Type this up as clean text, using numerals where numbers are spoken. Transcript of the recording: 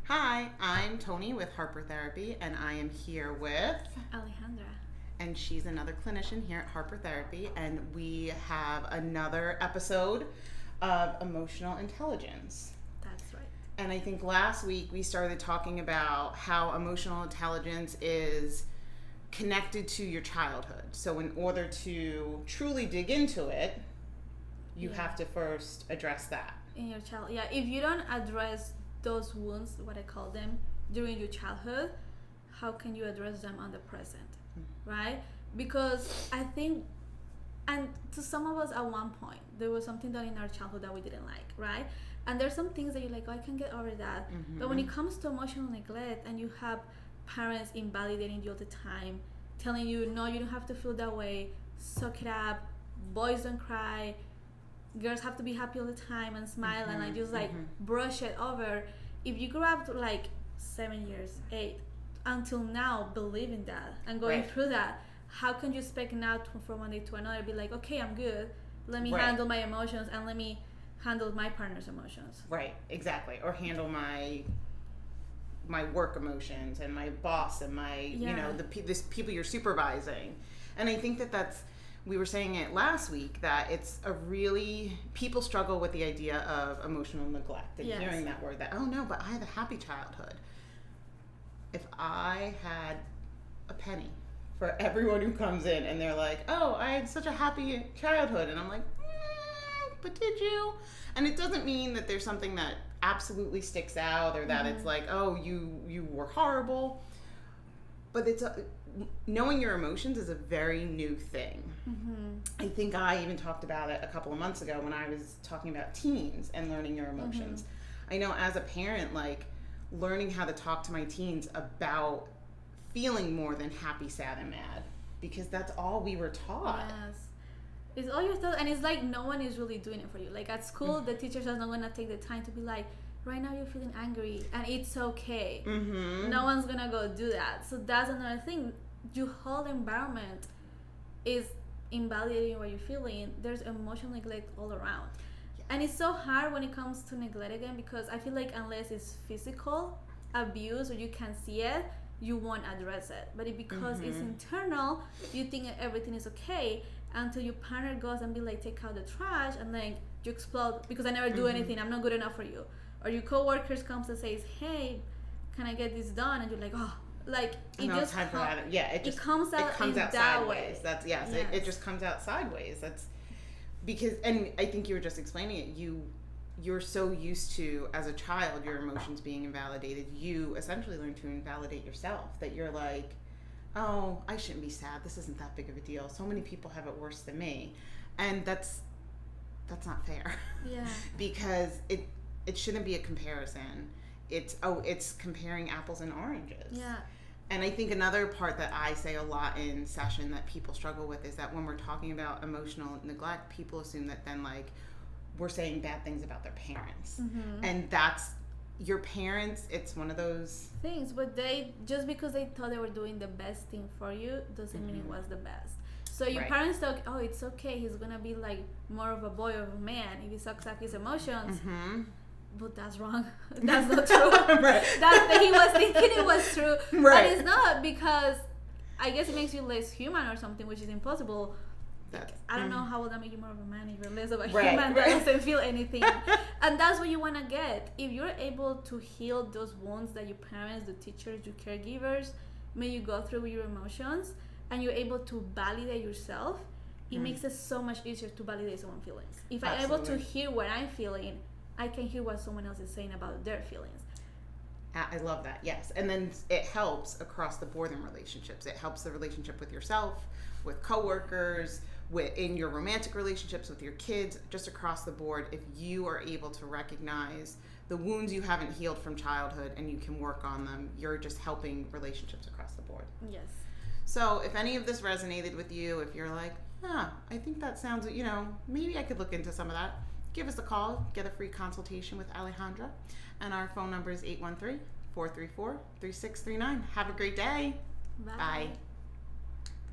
Hi, I'm Tony with Harper Therapy, and I am here with Alejandra. and she's another clinician here at Harper Therapy, and we have another episode of emotional intelligence. That's right. And I think last week we started talking about how emotional intelligence is connected to your childhood. So in order to truly dig into it, you have to first address that. In your child, if you don't address those wounds, what I call them, during your childhood, how can you address them on the present, right? Because I think, and to some of us at one point, there was something done in our childhood that we didn't like, right? And there's some things that you're like, oh, I can get over that. But when it comes to emotional neglect and you have parents invalidating you all the time, telling you, no, you don't have to feel that way, suck it up, boys don't cry, girls have to be happy all the time and smile and just brush it over. If you grew up like 7 years, 8, until now believing that and going through that, how can you expect now from one day to another be like, okay, I'm good, let me handle my emotions and let me handle my partner's emotions. Right, exactly. Or handle my work emotions and my boss and my the people you're supervising. And I think that's, we were saying it last week, that it's a really, people struggle with the idea of emotional neglect and hearing that word, that, oh no, but I had a happy childhood. If I had a penny for everyone who comes in and they're like, oh, I had such a happy childhood, and I'm like, but did you? And it doesn't mean that there's something that absolutely sticks out or that it's like, oh, you were horrible. But it's knowing your emotions is a very new thing. I think I even talked about it a couple of months ago when I was talking about teens and learning your emotions. I know as a parent, like, learning how to talk to my teens about feeling more than happy, sad, and mad, because that's all we were taught. Yes. It's all your thoughts, and it's like no one is really doing it for you. Like at school, the teachers are not going to take the time to be like, right now you're feeling angry, and it's okay. No one's going to go do that. So that's another thing. Your whole environment is invalidating what you're feeling. There's emotional neglect all around. And it's so hard when it comes to neglect again, because I feel like unless it's physical abuse or you can see it, you won't address it. But because it's internal, you think everything is okay until your partner goes and be like, take out the trash, and then you explode because I never do anything, I'm not good enough for you. Or your coworkers comes and says, hey, can I get this done? And you're like, oh, like it just it comes out sideways. That way. That's It just comes out sideways. That's because, and I think you were just explaining it, you're so used to, as a child, your emotions being invalidated, you essentially learn to invalidate yourself, that you're like, oh, I shouldn't be sad, this isn't that big of a deal, so many people have it worse than me. And that's not fair. Because it shouldn't be a comparison. It's comparing apples and oranges. And I think another part that I say a lot in session that people struggle with is that when we're talking about emotional neglect, people assume that then, like, we're saying bad things about their parents. And that's, your parents, it's one of those things, but they, just because they thought they were doing the best thing for you doesn't mean it was the best. So your parents thought, oh, it's okay, he's gonna be like more of a boy or a man if he sucks up his emotions. But that's wrong. That's not true. That he was thinking it was true. But it's not, because I guess it makes you less human or something, which is impossible. I don't know how will that make you more of a man if you're less of a human that doesn't feel anything. And that's what you want to get. If you're able to heal those wounds that your parents, the teachers, your caregivers made you go through with your emotions, and you're able to validate yourself, it makes it so much easier to validate someone's feelings. If I'm able to hear what I'm feeling, I can hear what someone else is saying about their feelings. I love that, yes. And then it helps across the board in relationships. It helps the relationship with yourself, with coworkers, in your romantic relationships, with your kids, just across the board. If you are able to recognize the wounds you haven't healed from childhood and you can work on them, you're just helping relationships across the board. Yes. So if any of this resonated with you, if you're like, I think that sounds, maybe I could look into some of that, give us a call, get a free consultation with Alejandra. And our phone number is 813-434-3639. Have a great day. Bye. Bye.